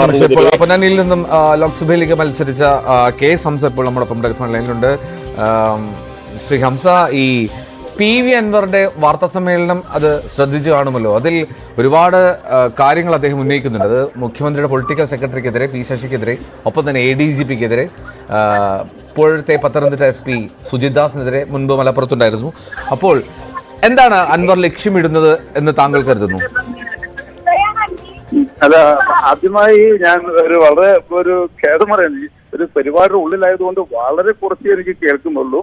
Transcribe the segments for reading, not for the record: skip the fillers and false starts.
നിമിഷം ഇപ്പോൾ പൊന്നാനിയിൽ നിന്നും ലോക്സഭയിലേക്ക് മത്സരിച്ച കെ എസ് ഹംസ ഇപ്പോൾ നമ്മോടൊപ്പം ടെലിഫോൺ ലൈനിലുണ്ട്. ശ്രീ ഹംസ, ഈ PV അൻവറിന്റെ വാർത്താ സമ്മേളനം അത് ശ്രദ്ധിച്ചു കാണുമല്ലോ. അതിൽ ഒരുപാട് കാര്യങ്ങൾ അദ്ദേഹം ഉന്നയിക്കുന്നുണ്ട്. അത് മുഖ്യമന്ത്രിയുടെ പൊളിറ്റിക്കൽ സെക്രട്ടറിക്കെതിരെ, P ശശിക്കെതിരെ, ഒപ്പം തന്നെ ADGPക്കെതിരെ, ഇപ്പോഴത്തെ പത്തനംതിട്ട SP സുജിത് ദാസിനെതിരെ, മുൻപ് മലപ്പുറത്തുണ്ടായിരുന്നു. അപ്പോൾ എന്താണ് അൻവർ ലക്ഷ്യമിടുന്നത് എന്ന് താങ്കൾ കരുതുന്നു? അല്ല, ആദ്യമായി ഞാൻ വളരെ ഖേദം പറയുന്നത്, ഒരു പരിപാടിയുടെ ഉള്ളിലായതുകൊണ്ട് വളരെ കുറച്ച് എനിക്ക് കേൾക്കുന്നുള്ളൂ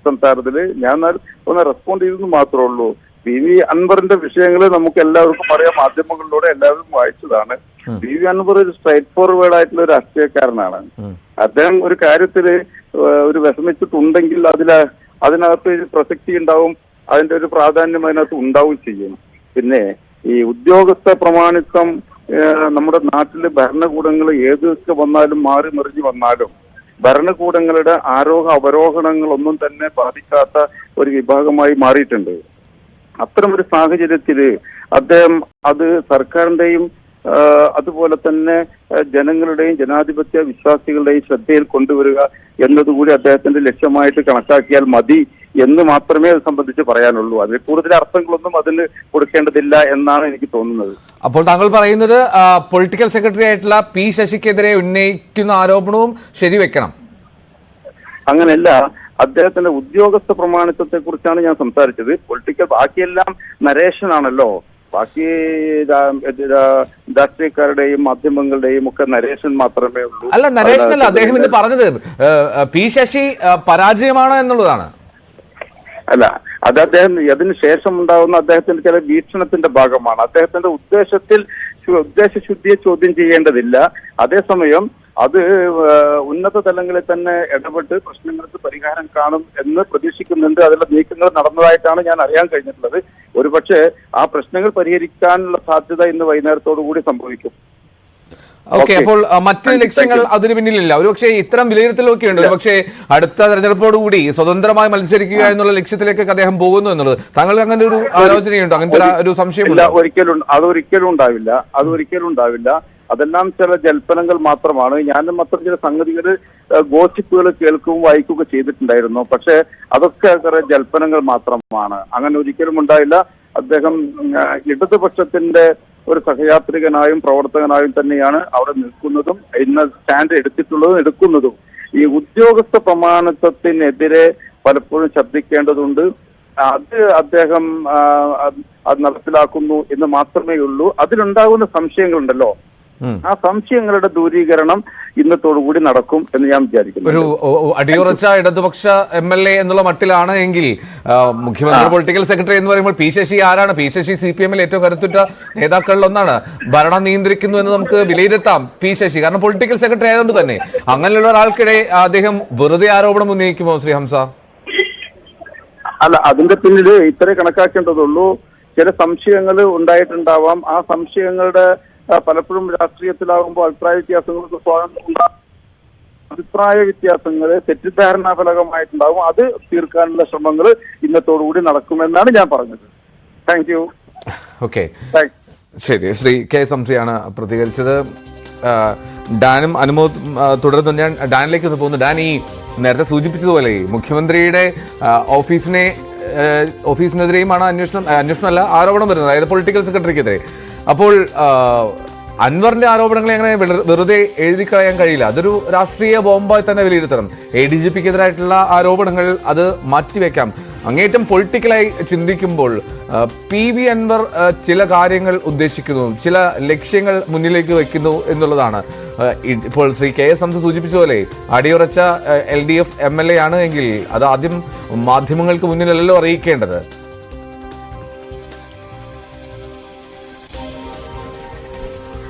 സംസാരത്തില്. ഞാൻ ഒന്ന് റെസ്പോണ്ട് ചെയ്തെന്ന് മാത്രമേ ഉള്ളൂ. PV അൻവറിന്റെ വിഷയങ്ങൾ നമുക്ക് എല്ലാവർക്കും അറിയാം, മാധ്യമങ്ങളിലൂടെ എല്ലാവരും വായിച്ചതാണ്. PV അൻവർ ഒരു സ്ട്രൈറ്റ് ഫോർവേഡ് ആയിട്ടുള്ള ഒരു രാഷ്ട്രീയക്കാരനാണ്. അദ്ദേഹം ഒരു കാര്യത്തില് ഒരു വിഷമിച്ചിട്ടുണ്ടെങ്കിൽ അതിനകത്ത് പ്രസക്തി ഉണ്ടാവും, അതിന്റെ ഒരു പ്രാധാന്യം അതിനകത്ത് ഉണ്ടാവും ചെയ്യും. പിന്നെ ഈ ഉദ്യോഗസ്ഥ പ്രമാണിത്വം നമ്മുടെ നാട്ടിലെ ഭരണകൂടങ്ങൾ ഏതൊക്കെ വന്നാലും, മാറി മറിഞ്ഞു വന്നാലും, ഭരണകൂടങ്ങളുടെ ആരോഹ അവരോഹണങ്ങളൊന്നും തന്നെ ബാധിക്കാത്ത ഒരു വിഭാഗമായി മാറിയിട്ടുണ്ട്. അത്തരമൊരു സാഹചര്യത്തില് അദ്ദേഹം അത് സർക്കാരിന്റെയും അതുപോലെ തന്നെ ജനങ്ങളുടെയും ജനാധിപത്യ വിശ്വാസികളുടെയും ശ്രദ്ധയിൽ കൊണ്ടുവരിക എന്നതുകൂടി അദ്ദേഹത്തിന്റെ ലക്ഷ്യമായിട്ട് കണക്കാക്കിയാൽ മതി എന്ന് മാത്രമേ അത് സംബന്ധിച്ച് പറയാനുള്ളൂ. അതിൽ കൂടുതൽ അർത്ഥങ്ങളൊന്നും അതിന് കൊടുക്കേണ്ടതില്ല എന്നാണ് എനിക്ക് തോന്നുന്നത്. അപ്പോൾ താങ്കൾ പറയുന്നത് പൊളിറ്റിക്കൽ സെക്രട്ടറി ആയിട്ടുള്ള P ശശിക്കെതിരെ ഉന്നയിക്കുന്ന ആരോപണവും ശരിവെക്കണം? അങ്ങനെയല്ല, അദ്ദേഹത്തിന്റെ ഉദ്യോഗസ്ഥ പ്രമാണിത്വത്തെ കുറിച്ചാണ് ഞാൻ സംസാരിച്ചത്. പൊളിറ്റിക്കൽ ബാക്കിയെല്ലാം നരേഷനാണല്ലോ. ബാക്കി രാഷ്ട്രീയക്കാരുടെയും മാധ്യമങ്ങളുടെയും ഒക്കെ നരേഷൻ മാത്രമേ ഉള്ളൂ. അല്ല, നരേഷനല്ല അദ്ദേഹം ഇന്ന് പറഞ്ഞത്. P ശശി പരാജയമാണോ എന്നുള്ളതാണ്. അല്ല, അത് അദ്ദേഹം അതിന് ശേഷം ഉണ്ടാകുന്ന അദ്ദേഹത്തിന്റെ ചില വീക്ഷണത്തിന്റെ ഭാഗമാണ്. അദ്ദേഹത്തിന്റെ ഉദ്ദേശശുദ്ധിയെ ചോദ്യം ചെയ്യേണ്ടതില്ല. അതേസമയം അത് ഉന്നത തലങ്ങളിൽ തന്നെ ഇടപെട്ട് പ്രശ്നങ്ങൾക്ക് പരിഹാരം കാണും എന്ന് പ്രതീക്ഷിക്കുന്നുണ്ട്. അതിലുള്ള നീക്കങ്ങൾ നടന്നതായിട്ടാണ് ഞാൻ അറിയാൻ കഴിഞ്ഞിട്ടുള്ളത്. ഒരുപക്ഷെ ആ പ്രശ്നങ്ങൾ പരിഹരിക്കാനുള്ള സാധ്യത ഇന്ന് വൈകുന്നേരത്തോടു കൂടി സംഭവിക്കും. ഓക്കെ, അപ്പോൾ മറ്റ് ലക്ഷ്യങ്ങൾ അതിന് പിന്നിലില്ല. ഒരുപക്ഷെ ഇത്തരം വിലയിരുത്തലൊക്കെ ഉണ്ട്. പക്ഷേ അടുത്ത തെരഞ്ഞെടുപ്പോടുകൂടി സ്വതന്ത്രമായി മത്സരിക്കുക എന്നുള്ള ലക്ഷ്യത്തിലേക്കൊക്കെ അദ്ദേഹം പോകുന്നു എന്നുള്ളത് താങ്കൾക്ക് അങ്ങനെ ഒരു ആലോചനയുണ്ടോ? അങ്ങനത്തെ ഒരു സംശയമില്ല? അതൊരിക്കലും ഉണ്ടാവില്ല. അതെല്ലാം ചില ജൽപ്പനങ്ങൾ മാത്രമാണ്. ഞാനും അത്ര ചില സംഗതികൾ ഗോസിപ്പുകൾ കേൾക്കുകയും വായിക്കുകയൊക്കെ ചെയ്തിട്ടുണ്ടായിരുന്നു. പക്ഷെ അതൊക്കെ കുറെ ജൽപ്പനങ്ങൾ മാത്രമാണ്. അങ്ങനെ ഒരിക്കലും ഉണ്ടായില്ല. അദ്ദേഹം ഇടതുപക്ഷത്തിന്റെ ഒരു സഹയാത്രികനായും പ്രവർത്തകനായും തന്നെയാണ് അവിടെ നിൽക്കുന്നതും ഇന്ന് സ്റ്റാൻഡ് എടുക്കുന്നതും. ഈ ഉദ്യോഗസ്ഥ പ്രമാണിത്വത്തിനെതിരെ പലപ്പോഴും ശബ്ദിക്കേണ്ടതുണ്ട്. അത് അദ്ദേഹം അത് നടപ്പിലാക്കുന്നു എന്ന് മാത്രമേ ഉള്ളൂ. അതിലുണ്ടാകുന്ന സംശയങ്ങളുണ്ടല്ലോ, ആ സംശയങ്ങളുടെ ദൂരീകരണം ഇന്നത്തോടുകൂടി നടക്കും എന്ന് ഞാൻ വിചാരിക്കുന്നു. ഒരു അടിയുറച്ച ഇടതുപക്ഷ MLA എന്നുള്ള മട്ടിലാണ് എങ്കിൽ മുഖ്യമന്ത്രി പൊളിറ്റിക്കൽ സെക്രട്ടറി എന്ന് പറയുമ്പോൾ P ശശി ആരാണ്? P ശശി CPM ഏറ്റവും കരുത്തുറ്റ നേതാക്കളിൽ ഒന്നാണ്. ഭരണം നിയന്ത്രിക്കുന്നു എന്ന് നമുക്ക് വിലയിരുത്താം P ശശി, കാരണം പൊളിറ്റിക്കൽ സെക്രട്ടറി ആയതുകൊണ്ട് തന്നെ. അങ്ങനെയുള്ള ഒരാൾക്കിടെ അദ്ദേഹം വെറുതെ ആരോപണം ഉന്നയിക്കുമോ ശ്രീ ഹംസ? അല്ല, അതിന്റെ പിന്നിൽ ഇത്രേ കണക്കാക്കേണ്ടതുള്ളൂ. ചില സംശയങ്ങൾ ഉണ്ടായിട്ടുണ്ടാവാം. ആ സംശയങ്ങളുടെ പലപ്പോഴും രാഷ്ട്രീയത്തിലാകുമ്പോൾ അഭിപ്രായ വ്യത്യാസങ്ങൾ തെറ്റിദ്ധാരണാ ഫലകമായിട്ടുണ്ടാവും. അത് തീർക്കാനുള്ള ശ്രമങ്ങൾ ഇന്നത്തോടുകൂടി നടക്കുമെന്നാണ് ഞാൻ പറഞ്ഞത്. Thank you. ഓക്കെ, ശരി. ശ്രീ K ഹംസയാണ് പ്രതികരിച്ചത്. ഡാനും അനുമോദ് തുടർന്ന് ഞാൻ ഡാനിലേക്ക് ഒന്ന് പോകുന്നു. ഡാൻ, ഈ നേരത്തെ സൂചിപ്പിച്ചതുപോലെ മുഖ്യമന്ത്രിയുടെ ഓഫീസിനെതിരെയുമാണ് അന്വേഷണമല്ല ആരോപണം വരുന്നത്, അതായത് പൊളിറ്റിക്കൽ സെക്രട്ടറിക്കെതിരെ. അപ്പോൾ അൻവറിന്റെ ആരോപണങ്ങളെ അങ്ങനെ വെറുതെ എഴുതി കളയാൻ കഴിയില്ല. അതൊരു രാഷ്ട്രീയ ബോംബായി തന്നെ വിലയിരുത്തണം. ADGPക്കെതിരായിട്ടുള്ള ആരോപണങ്ങൾ അത് മാറ്റിവെക്കാം. അങ്ങേറ്റം പൊളിറ്റിക്കലായി ചിന്തിക്കുമ്പോൾ PV അൻവർ ചില കാര്യങ്ങൾ ഉദ്ദേശിക്കുന്നു, ചില ലക്ഷ്യങ്ങൾ മുന്നിലേക്ക് വെക്കുന്നു എന്നുള്ളതാണ്. ഇപ്പോൾ ശ്രീ K ഹംസ സൂചിപ്പിച്ച പോലെ അടിയുറച്ച LDF MLA ആണ് എങ്കിൽ അത് ആദ്യം മാധ്യമങ്ങൾക്ക് മുന്നിലല്ലോ അറിയിക്കേണ്ടത്.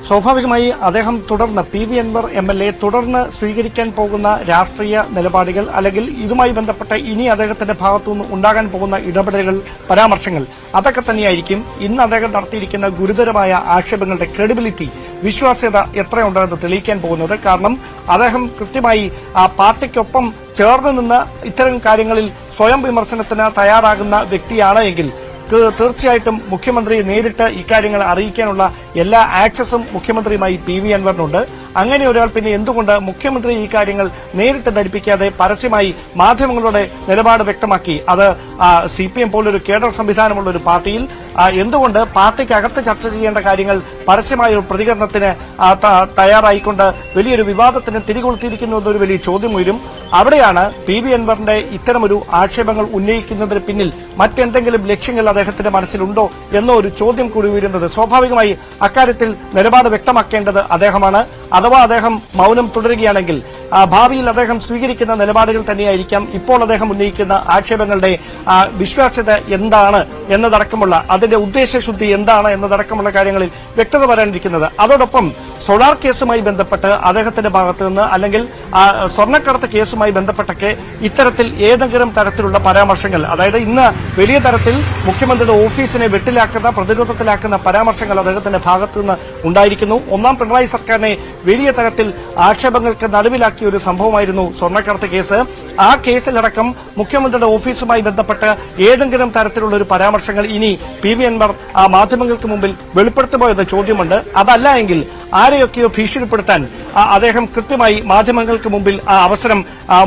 സ്വാഭാവികമായി അദ്ദേഹം തുടർന്ന് PV അൻവർ MLA തുടർന്ന് സ്വീകരിക്കാൻ പോകുന്ന രാഷ്ട്രീയ നിലപാടുകൾ, അല്ലെങ്കിൽ ഇതുമായി ബന്ധപ്പെട്ട് ഇനി അദ്ദേഹത്തിന്റെ ഭാഗത്തുനിന്ന് ഉണ്ടാകാൻ പോകുന്ന ഇടപെടലുകൾ, പരാമർശങ്ങൾ, അതൊക്കെ തന്നെയായിരിക്കും ഇന്ന് അദ്ദേഹം നടത്തിയിരിക്കുന്ന ഗുരുതരമായ ആക്ഷേപങ്ങളുടെ ക്രെഡിബിലിറ്റി, വിശ്വാസ്യത എത്രയുണ്ടെന്ന് തെളിയിക്കാൻ പോകുന്നത്. കാരണം അദ്ദേഹം കൃത്യമായി ആ പാർട്ടിക്കൊപ്പം ചേർന്ന് നിന്ന് ഇത്തരം കാര്യങ്ങളിൽ സ്വയം വിമർശനത്തിന് തയ്യാറാകുന്ന വ്യക്തിയാണ് എങ്കിൽ തീർച്ചയായിട്ടും മുഖ്യമന്ത്രി നേരിട്ട് ഇക്കാര്യങ്ങൾ അറിയിക്കാനുള്ള എല്ലാ ആക്സസും മുഖ്യമന്ത്രിയുമായി PV അൻവറിനുണ്ട്. അങ്ങനെ ഒരാൾ പിന്നെ എന്തുകൊണ്ട് മുഖ്യമന്ത്രി ഈ കാര്യങ്ങൾ നേരിട്ട് ധരിപ്പിക്കാതെ പരസ്യമായി മാധ്യമങ്ങളുടെ നിലപാട് വ്യക്തമാക്കി? അത് CPM പോലൊരു കേഡർ സംവിധാനമുള്ള ഒരു പാർട്ടിയിൽ എന്തുകൊണ്ട് പാർട്ടിക്കകത്ത് ചർച്ച ചെയ്യേണ്ട കാര്യങ്ങൾ പരസ്യമായ ഒരു പ്രതികരണത്തിന് തയ്യാറായിക്കൊണ്ട് വലിയൊരു വിവാദത്തിന് തിരികൊളുത്തിയിരിക്കുന്നു എന്നൊരു വലിയ ചോദ്യം ഉയരും. അവിടെയാണ് PV അൻവറിന്റെ ഇത്തരമൊരു ആക്ഷേപങ്ങൾ ഉന്നയിക്കുന്നതിന് പിന്നിൽ മറ്റെന്തെങ്കിലും ലക്ഷ്യങ്ങൾ അദ്ദേഹത്തിന്റെ മനസ്സിലുണ്ടോ എന്നോ ഒരു ചോദ്യം കൂടി ഉയരുന്നത്. സ്വാഭാവികമായി അക്കാര്യത്തിൽ നിലപാട് വ്യക്തമാക്കേണ്ടത് അദ്ദേഹമാണ്. അഥവാ അദ്ദേഹം മൗനം തുടരുകയാണെങ്കിൽ ഭാവിയിൽ അദ്ദേഹം സ്വീകരിക്കുന്ന നിലപാടുകൾ തന്നെയായിരിക്കാം ഇപ്പോൾ അദ്ദേഹം ഉന്നയിക്കുന്ന ആക്ഷേപങ്ങളുടെ വിശ്വാസ്യത എന്താണ് എന്നതടക്കമുള്ള അതിന്റെ ഉദ്ദേശശുദ്ധി എന്താണ് എന്നതടക്കമുള്ള കാര്യങ്ങളിൽ വ്യക്തത വരാനിരിക്കുന്നത്. അതോടൊപ്പം സോളാർ കേസുമായി ബന്ധപ്പെട്ട് അദ്ദേഹത്തിന്റെ ഭാഗത്തു നിന്ന് അല്ലെങ്കിൽ സ്വർണ്ണക്കടത്ത് കേസുമായി ബന്ധപ്പെട്ടൊക്കെ ഇത്തരത്തിൽ ഏതെങ്കിലും തരത്തിലുള്ള പരാമർശങ്ങൾ, അതായത് ഇന്ന് വലിയ തരത്തിൽ മുഖ്യമന്ത്രിയുടെ ഓഫീസിനെ വെട്ടിലാക്കുന്ന പ്രതിരോധത്തിലാക്കുന്ന പരാമർശങ്ങൾ അദ്ദേഹത്തിന്റെ ഭാഗത്തു നിന്ന് ഉണ്ടായിരിക്കുന്നു. ഒന്നാം പിണറായി സർക്കാരിനെ വലിയ തരത്തിൽ ആക്ഷേപങ്ങൾക്ക് നടുവിലാക്കിയ ഒരു സംഭവമായിരുന്നു സ്വർണ്ണക്കടത്ത് കേസ്. ആ കേസിലടക്കം മുഖ്യമന്ത്രിയുടെ ഓഫീസുമായി ബന്ധപ്പെട്ട് ഏതെങ്കിലും തരത്തിലുള്ള ഒരു പരാമർശങ്ങൾ ഇനി PV അൻവർ മാധ്യമങ്ങൾക്ക് മുമ്പിൽ വെളിപ്പെടുത്തുമോ എന്ന ചോദ്യമുണ്ട്. അതല്ല എങ്കിൽ ആരെയൊക്കെയോ ഭീഷണിപ്പെടുത്താൻ അദ്ദേഹം കൃത്യമായി മാധ്യമങ്ങൾക്ക് മുമ്പിൽ ആ അവസരം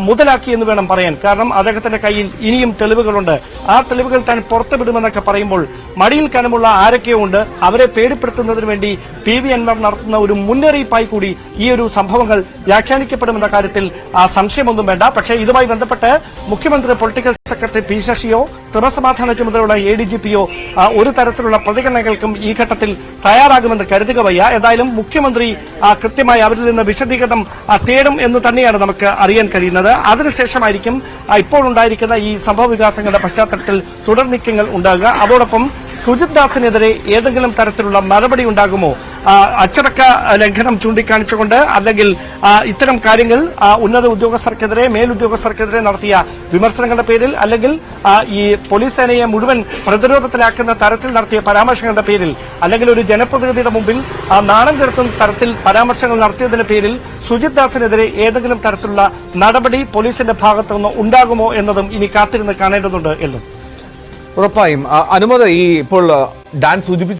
മുതലാക്കി എന്ന് വേണം പറയാൻ. കാരണം അദ്ദേഹത്തിന്റെ കയ്യിൽ ഇനിയും തെളിവുകളുണ്ട്. ആ തെളിവുകൾ താൻ പുറത്തുവിടുമെന്നൊക്കെ പറയുമ്പോൾ മടിയിൽ കനമുള്ള ആരൊക്കെയോ ഉണ്ട്. അവരെ പേടിപ്പെടുത്തുന്നതിന് വേണ്ടി PV അൻവർ നടത്തുന്ന ഒരു മുന്നറിയിപ്പായി കൂടി ഈ ഒരു സംഭവങ്ങൾ വ്യാഖ്യാനിക്കപ്പെടുമെന്ന കാര്യത്തിൽ സംശയമൊന്നും വേണ്ട. പക്ഷേ ഇതുമായി ബന്ധപ്പെട്ട് മുഖ്യമന്ത്രി പൊളിറ്റിക്കൽ സെക്രട്ടറി P ശശിയോ ക്രമസമാധാന ചുമതലയുള്ള ADGPയോ ഒരു തരത്തിലുള്ള പ്രതികരണങ്ങൾക്കും ഈ ഘട്ടത്തിൽ തയ്യാറാകുമെന്ന് കരുതുക വയ്യ. ഏതായാലും മുഖ്യമന്ത്രി കൃത്യമായി അവരിൽ നിന്ന് വിശദീകരണം തേടും എന്ന് തന്നെയാണ് നമുക്ക് അറിയാൻ കഴിയുന്നത്. അതിനുശേഷമായിരിക്കും ഇപ്പോൾ ഉണ്ടായിരിക്കുന്ന ഈ സംഭവ വികാസങ്ങളുടെ പശ്ചാത്തലത്തിൽ തുടർ നീക്കങ്ങൾ ഉണ്ടാകുക. അതോടൊപ്പം സുജിത് ദാസിനെതിരെ ഏതെങ്കിലും തരത്തിലുള്ള നടപടി ഉണ്ടാകുമോ? അച്ചടക്ക ലംഘനം ചൂണ്ടിക്കാണിച്ചുകൊണ്ട് അല്ലെങ്കിൽ ഇത്തരം കാര്യങ്ങൾ ഉന്നത ഉദ്യോഗസ്ഥർക്കെതിരെ മേലുദ്യോഗസ്ഥർക്കെതിരെ നടത്തിയ വിമർശനങ്ങളുടെ പേരിൽ അല്ലെങ്കിൽ ഈ പോലീസ് സേനയെ മുഴുവൻ പ്രതിരോധത്തിലാക്കുന്ന തരത്തിൽ നടത്തിയ പരാമർശങ്ങളുടെ പേരിൽ അല്ലെങ്കിൽ ഒരു ജനപ്രതിനിധിയുടെ മുമ്പിൽ നാണം കെടുത്തുന്ന തരത്തിൽ പരാമർശങ്ങൾ നടത്തിയതിന്റെ പേരിൽ സുജിത് ദാസിനെതിരെ ഏതെങ്കിലും തരത്തിലുള്ള നടപടി പോലീസിന്റെ ഭാഗത്തുനിന്ന് ഉണ്ടാകുമോ എന്നതും ഇനി കാത്തിരുന്ന് കാണേണ്ടതുണ്ട് എന്നും. ഉറപ്പായും അനുമോദ ഈ ഇപ്പോൾ ഡാൻ സൂചിപ്പിച്ച